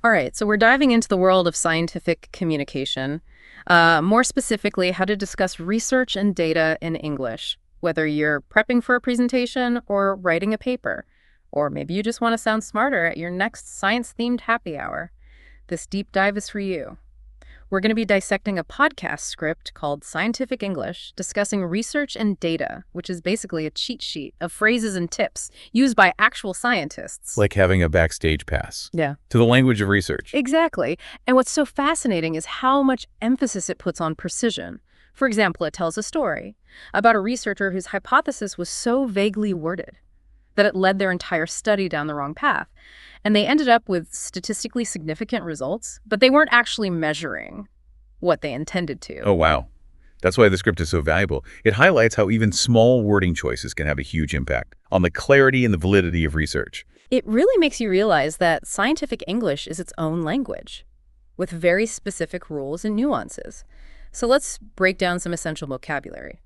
All right, so we're diving into the world of scientific communication, more specifically, how to discuss research and data in English, whether you're prepping for a presentation or writing a paper, or maybe you just want to sound smarter at your next science-themed happy hour. This deep dive is for you. We're going to be dissecting a podcast script called Scientific English, discussing research and data, which is basically a cheat sheet of phrases and tips used by actual scientists. Like having a backstage pass. Yeah. To the language of research. Exactly. And what's so fascinating is how much emphasis it puts on precision. For example, it tells a story about a researcher whose hypothesis was so vaguely worded that it led their entire study down the wrong path. And they ended up with statistically significant results, but they weren't actually measuring what they intended to. Oh, wow. That's why the script is so valuable. It highlights how even small wording choices can have a huge impact on the clarity and the validity of research. It really makes you realize that scientific English is its own language, with very specific rules and nuances. So let's break down some essential vocabulary.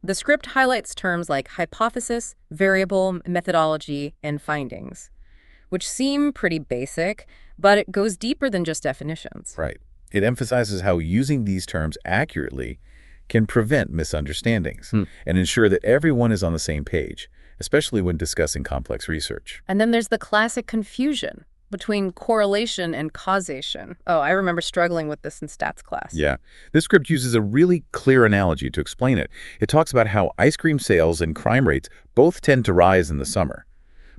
The script highlights terms like hypothesis, variable, methodology, and findings, which seem pretty basic, but it goes deeper than just definitions. Right. It emphasizes how using these terms accurately can prevent misunderstandings and ensure that everyone is on the same page, especially when discussing complex research. And then there's the classic confusion between correlation and causation. Oh, I remember struggling with this in stats class. Yeah. This script uses a really clear analogy to explain it. It talks about how ice cream sales and crime rates both tend to rise in the summer.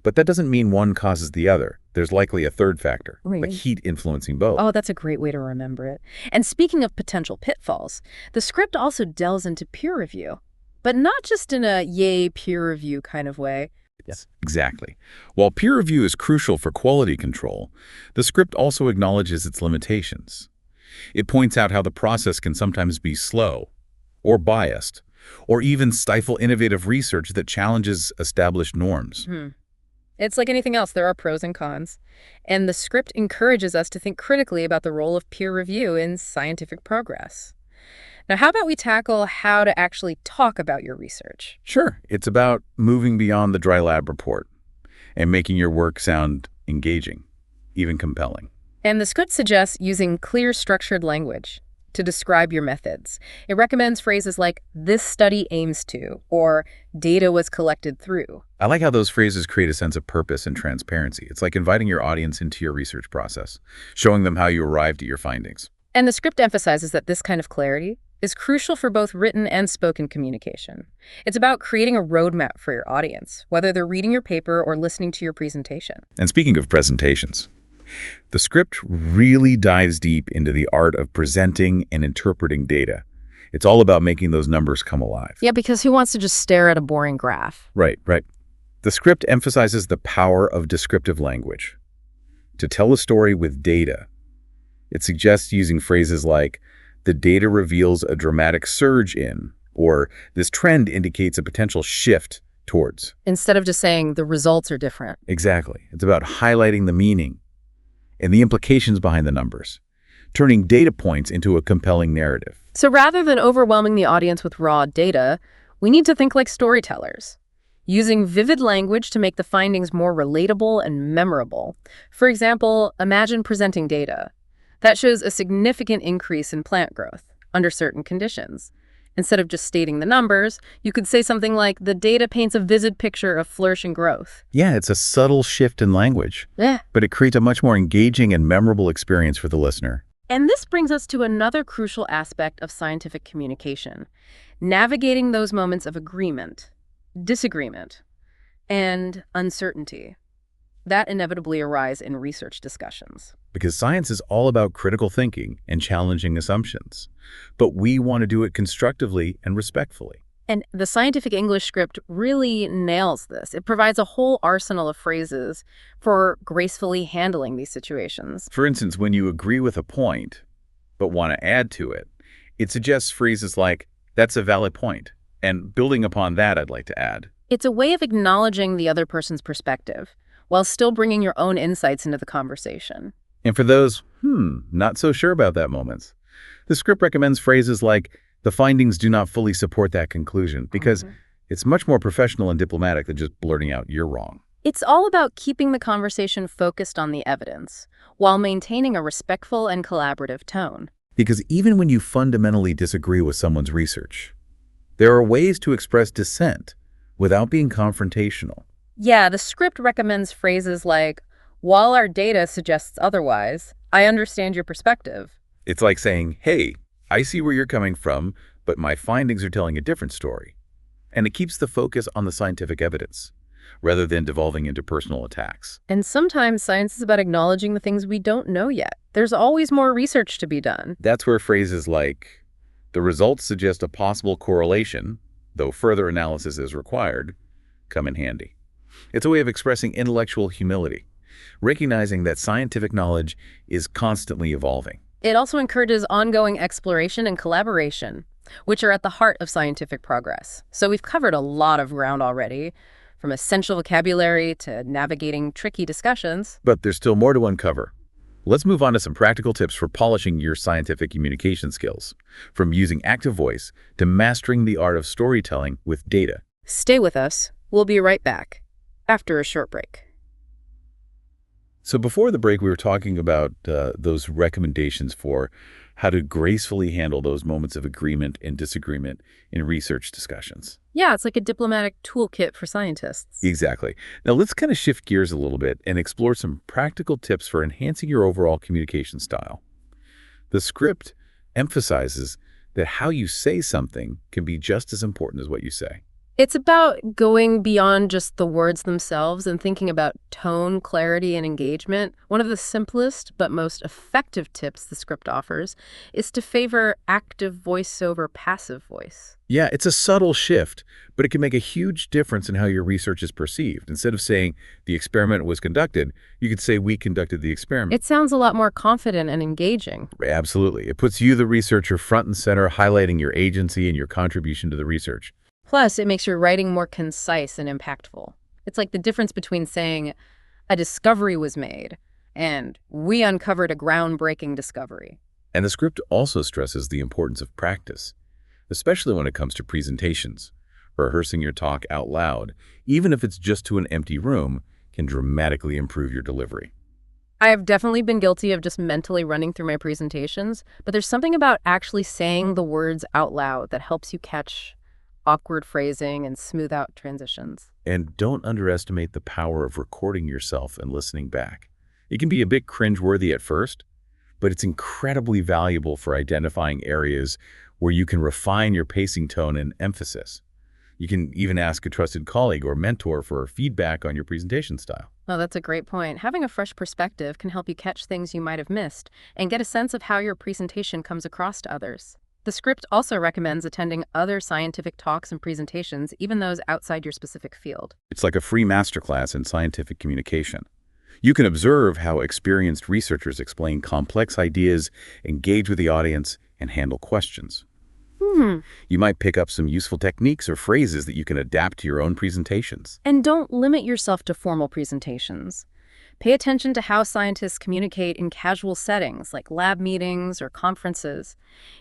But that doesn't mean one causes the other. There's likely a third factor, like heat influencing both. Oh, that's a great way to remember it. And speaking of potential pitfalls, the script also delves into peer review, but not just in a yay peer review kind of way. Yes, exactly. While peer review is crucial for quality control, the script also acknowledges its limitations. It points out how the process can sometimes be slow or biased, or even stifle innovative research that challenges established norms. It's like anything else, there are pros and cons. And the script encourages us to think critically about the role of peer review in scientific progress. Now, how about we tackle how to actually talk about your research? Sure. It's about moving beyond the dry lab report and making your work sound engaging, even compelling. And the script suggests using clear, structured language to describe your methods. It recommends phrases like, this study aims to, or data was collected through. I like how those phrases create a sense of purpose and transparency. It's like inviting your audience into your research process, showing them how you arrived at your findings. And the script emphasizes that this kind of clarity is crucial for both written and spoken communication. It's about creating a roadmap for your audience, whether they're reading your paper or listening to your presentation. And speaking of presentations, the script really dives deep into the art of presenting and interpreting data. It's all about making those numbers come alive. Yeah, because who wants to just stare at a boring graph? Right. The script emphasizes the power of descriptive language. To tell a story with data, it suggests using phrases like, the data reveals a dramatic surge in, or this trend indicates a potential shift towards. Instead of just saying the results are different. Exactly. It's about highlighting the meaning and the implications behind the numbers, turning data points into a compelling narrative. So rather than overwhelming the audience with raw data, we need to think like storytellers, using vivid language to make the findings more relatable and memorable. For example, imagine presenting data that shows a significant increase in plant growth under certain conditions. Instead of just stating the numbers, you could say something like, the data paints a vivid picture of flourishing growth. Yeah, it's a subtle shift in language. Yeah. But it creates a much more engaging and memorable experience for the listener. And this brings us to another crucial aspect of scientific communication, navigating those moments of agreement, disagreement, and uncertainty that inevitably arise in research discussions. Because science is all about critical thinking and challenging assumptions. But we want to do it constructively and respectfully. And the Scientific English script really nails this. It provides a whole arsenal of phrases for gracefully handling these situations. For instance, when you agree with a point, but want to add to it, it suggests phrases like, that's a valid point. And building upon that, I'd like to add. It's a way of acknowledging the other person's perspective, while still bringing your own insights into the conversation. And for those, not so sure about that moments, the script recommends phrases like, the findings do not fully support that conclusion, because it's much more professional and diplomatic than just blurting out, you're wrong. It's all about keeping the conversation focused on the evidence, while maintaining a respectful and collaborative tone. Because even when you fundamentally disagree with someone's research, there are ways to express dissent without being confrontational. Yeah, the script recommends phrases like, while our data suggests otherwise, I understand your perspective. It's like saying, hey, I see where you're coming from, but my findings are telling a different story. And it keeps the focus on the scientific evidence, rather than devolving into personal attacks. And sometimes science is about acknowledging the things we don't know yet. There's always more research to be done. That's where phrases like, the results suggest a possible correlation, though further analysis is required, come in handy. It's a way of expressing intellectual humility, recognizing that scientific knowledge is constantly evolving. It also encourages ongoing exploration and collaboration, which are at the heart of scientific progress. So we've covered a lot of ground already, from essential vocabulary to navigating tricky discussions. But there's still more to uncover. Let's move on to some practical tips for polishing your scientific communication skills, from using active voice to mastering the art of storytelling with data. Stay with us. We'll be right back after a short break. So before the break, we were talking about those recommendations for how to gracefully handle those moments of agreement and disagreement in research discussions. Yeah, it's like a diplomatic toolkit for scientists. Exactly. Now let's kind of shift gears a little bit and explore some practical tips for enhancing your overall communication style. The script emphasizes that how you say something can be just as important as what you say. It's about going beyond just the words themselves and thinking about tone, clarity, and engagement. One of the simplest but most effective tips the script offers is to favor active voice over passive voice. Yeah, it's a subtle shift, but it can make a huge difference in how your research is perceived. Instead of saying the experiment was conducted, you could say we conducted the experiment. It sounds a lot more confident and engaging. Absolutely. It puts you, the researcher, front and center, highlighting your agency and your contribution to the research. Plus, it makes your writing more concise and impactful. It's like the difference between saying, a discovery was made, and we uncovered a groundbreaking discovery. And the script also stresses the importance of practice, especially when it comes to presentations. Rehearsing your talk out loud, even if it's just to an empty room, can dramatically improve your delivery. I have definitely been guilty of just mentally running through my presentations, but there's something about actually saying the words out loud that helps you catch awkward phrasing and smooth out transitions. And don't underestimate the power of recording yourself and listening back. It can be a bit cringeworthy at first, but it's incredibly valuable for identifying areas where you can refine your pacing tone and emphasis. You can even ask a trusted colleague or mentor for feedback on your presentation style. Oh, that's a great point. Having a fresh perspective can help you catch things you might have missed and get a sense of how your presentation comes across to others. The script also recommends attending other scientific talks and presentations, even those outside your specific field. It's like a free masterclass in scientific communication. You can observe how experienced researchers explain complex ideas, engage with the audience, and handle questions. You might pick up some useful techniques or phrases that you can adapt to your own presentations. And don't limit yourself to formal presentations. Pay attention to how scientists communicate in casual settings like lab meetings or conferences.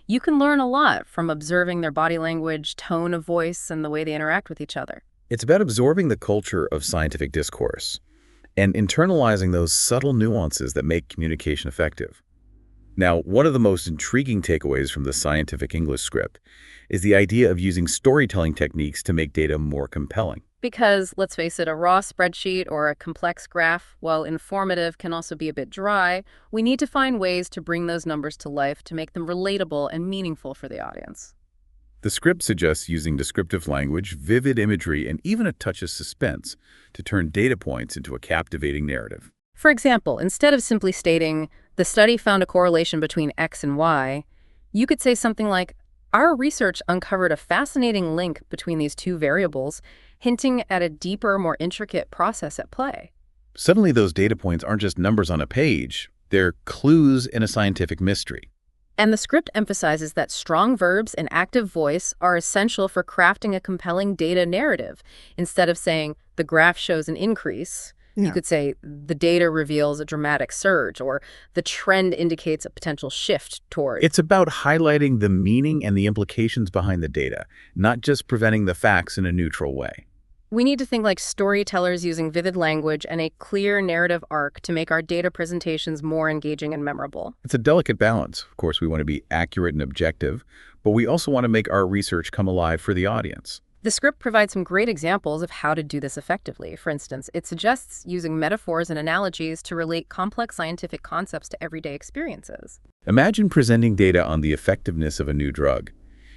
You can learn a lot from observing their body language, tone of voice, and the way they interact with each other. It's about absorbing the culture of scientific discourse and internalizing those subtle nuances that make communication effective. Now, one of the most intriguing takeaways from the scientific English script is the idea of using storytelling techniques to make data more compelling. Because, let's face it, a raw spreadsheet or a complex graph, while informative, can also be a bit dry. We need to find ways to bring those numbers to life to make them relatable and meaningful for the audience. The script suggests using descriptive language, vivid imagery, and even a touch of suspense to turn data points into a captivating narrative. For example, instead of simply stating, the study found a correlation between X and Y, you could say something like, our research uncovered a fascinating link between these two variables, hinting at a deeper, more intricate process at play. Suddenly, those data points aren't just numbers on a page. They're clues in a scientific mystery. And the script emphasizes that strong verbs and active voice are essential for crafting a compelling data narrative. Instead of saying, the graph shows an increase, you could say, the data reveals a dramatic surge, or the trend indicates a potential shift toward. It's about highlighting the meaning and the implications behind the data, not just presenting the facts in a neutral way. We need to think like storytellers using vivid language and a clear narrative arc to make our data presentations more engaging and memorable. It's a delicate balance. Of course, we want to be accurate and objective, but we also want to make our research come alive for the audience. The script provides some great examples of how to do this effectively. For instance, it suggests using metaphors and analogies to relate complex scientific concepts to everyday experiences. Imagine presenting data on the effectiveness of a new drug.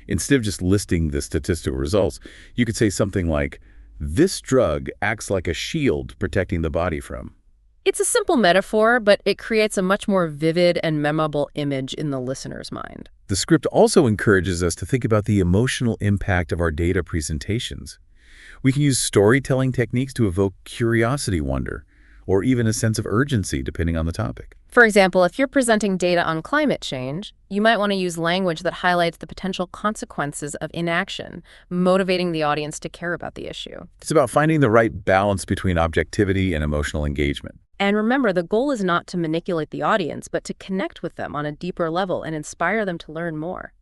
Instead of just listing the statistical results, you could say something like, "This drug acts like a shield protecting the body from." It's a simple metaphor, but it creates a much more vivid and memorable image in the listener's mind. The script also encourages us to think about the emotional impact of our data presentations. We can use storytelling techniques to evoke curiosity, wonder, or even a sense of urgency, depending on the topic. For example, if you're presenting data on climate change, you might want to use language that highlights the potential consequences of inaction, motivating the audience to care about the issue. It's about finding the right balance between objectivity and emotional engagement. And remember, the goal is not to manipulate the audience, but to connect with them on a deeper level and inspire them to learn more.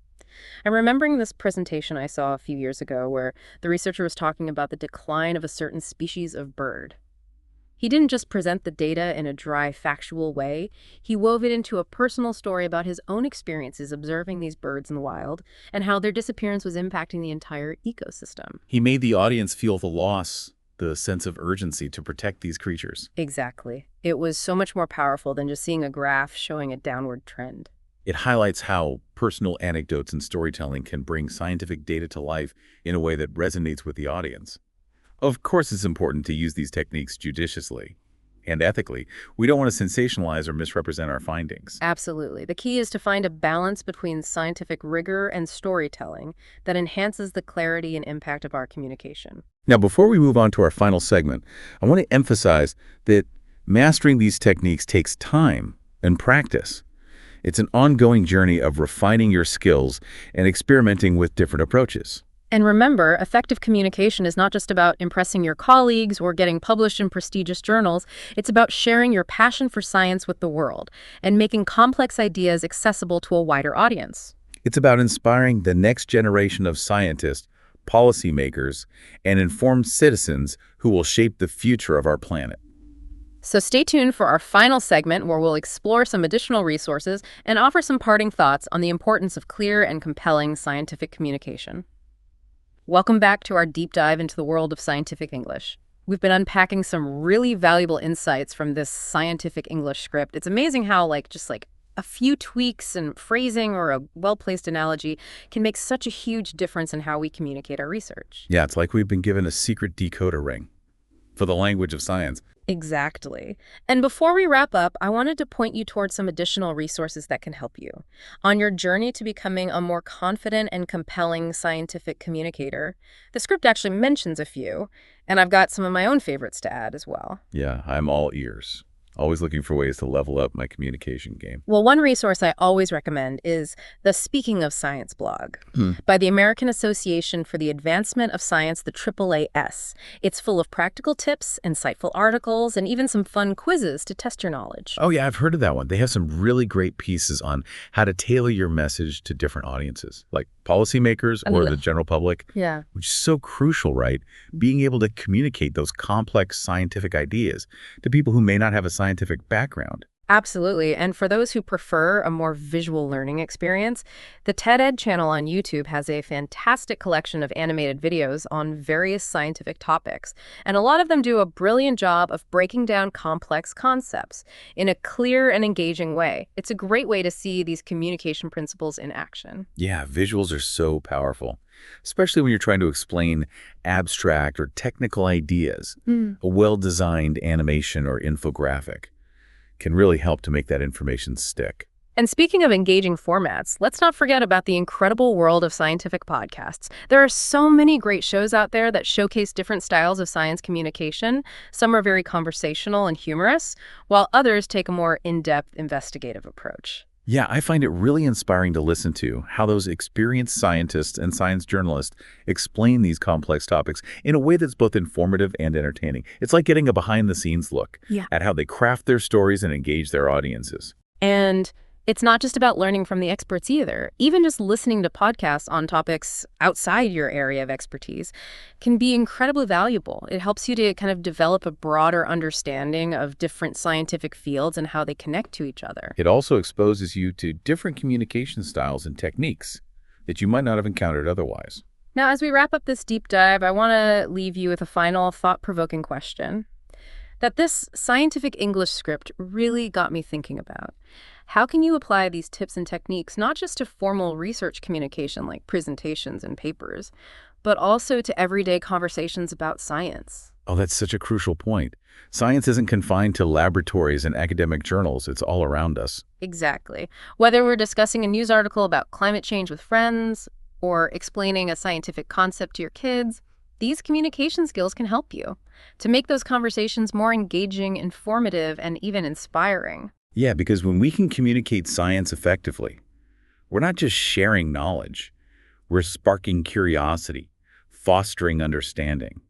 I'm remembering this presentation I saw a few years ago where the researcher was talking about the decline of a certain species of bird. He didn't just present the data in a dry, factual way. He wove it into a personal story about his own experiences observing these birds in the wild and how their disappearance was impacting the entire ecosystem. He made the audience feel the loss, the sense of urgency to protect these creatures. Exactly. It was so much more powerful than just seeing a graph showing a downward trend. It highlights how personal anecdotes and storytelling can bring scientific data to life in a way that resonates with the audience. Of course, it's important to use these techniques judiciously and ethically. We don't want to sensationalize or misrepresent our findings. Absolutely. The key is to find a balance between scientific rigor and storytelling that enhances the clarity and impact of our communication. Now, before we move on to our final segment, I want to emphasize that mastering these techniques takes time and practice. It's an ongoing journey of refining your skills and experimenting with different approaches. And remember, effective communication is not just about impressing your colleagues or getting published in prestigious journals. It's about sharing your passion for science with the world and making complex ideas accessible to a wider audience. It's about inspiring the next generation of scientists, policymakers, and informed citizens who will shape the future of our planet. So stay tuned for our final segment where we'll explore some additional resources and offer some parting thoughts on the importance of clear and compelling scientific communication. Welcome back to our deep dive into the world of scientific English. We've been unpacking some really valuable insights from this scientific English script. It's amazing how just a few tweaks and phrasing or a well-placed analogy can make such a huge difference in how we communicate our research. Yeah, it's like we've been given a secret decoder ring for the language of science. Exactly. And before we wrap up, I wanted to point you towards some additional resources that can help you on your journey to becoming a more confident and compelling scientific communicator. The script actually mentions a few, and I've got some of my own favorites to add as well. Yeah, I'm all ears. Always looking for ways to level up my communication game. Well, one resource I always recommend is the Speaking of Science blog by the American Association for the Advancement of Science, the AAAS. It's full of practical tips, insightful articles, and even some fun quizzes to test your knowledge. Oh yeah, I've heard of that one. They have some really great pieces on how to tailor your message to different audiences, like policymakers or the general public. Yeah. Which is so crucial, right? Being able to communicate those complex scientific ideas to people who may not have a scientific background. Absolutely. And for those who prefer a more visual learning experience, the TED channel on YouTube has a fantastic collection of animated videos on various scientific topics. And a lot of them do a brilliant job of breaking down complex concepts in a clear and engaging way. It's a great way to see these communication principles in action. Yeah, visuals are so powerful, especially when you're trying to explain abstract or technical ideas. A well-designed animation or infographic can really help to make that information stick. And speaking of engaging formats, let's not forget about the incredible world of scientific podcasts. There are so many great shows out there that showcase different styles of science communication. Some are very conversational and humorous, while others take a more in-depth investigative approach. Yeah, I find it really inspiring to listen to how those experienced scientists and science journalists explain these complex topics in a way that's both informative and entertaining. It's like getting a behind-the-scenes look at how they craft their stories and engage their audiences. And It's not just about learning from the experts either. Even just listening to podcasts on topics outside your area of expertise can be incredibly valuable. It helps you to kind of develop a broader understanding of different scientific fields and how they connect to each other. It also exposes you to different communication styles and techniques that you might not have encountered otherwise. Now, as we wrap up this deep dive, I want to leave you with a final thought-provoking question that this scientific English script really got me thinking about. How can you apply these tips and techniques not just to formal research communication like presentations and papers, but also to everyday conversations about science? Oh, that's such a crucial point. Science isn't confined to laboratories and academic journals. It's all around us. Exactly. Whether we're discussing a news article about climate change with friends or explaining a scientific concept to your kids, these communication skills can help you to make those conversations more engaging, informative, and even inspiring. Yeah, because when we can communicate science effectively, we're not just sharing knowledge. We're sparking curiosity, fostering understanding,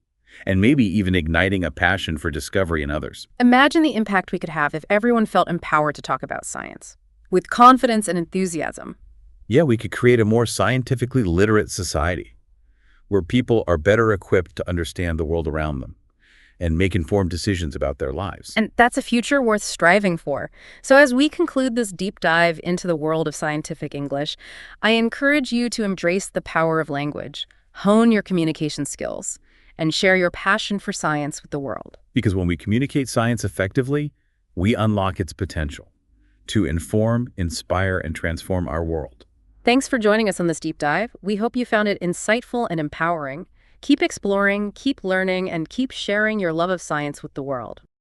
and maybe even igniting a passion for discovery in others. Imagine the impact we could have if everyone felt empowered to talk about science with confidence and enthusiasm. Yeah, we could create a more scientifically literate society where people are better equipped to understand the world around them and make informed decisions about their lives. And that's a future worth striving for. So as we conclude this deep dive into the world of scientific English, I encourage you to embrace the power of language, hone your communication skills, and share your passion for science with the world. Because when we communicate science effectively, we unlock its potential to inform, inspire, and transform our world. Thanks for joining us on this deep dive. We hope you found it insightful and empowering. Keep exploring, keep learning, and keep sharing your love of science with the world.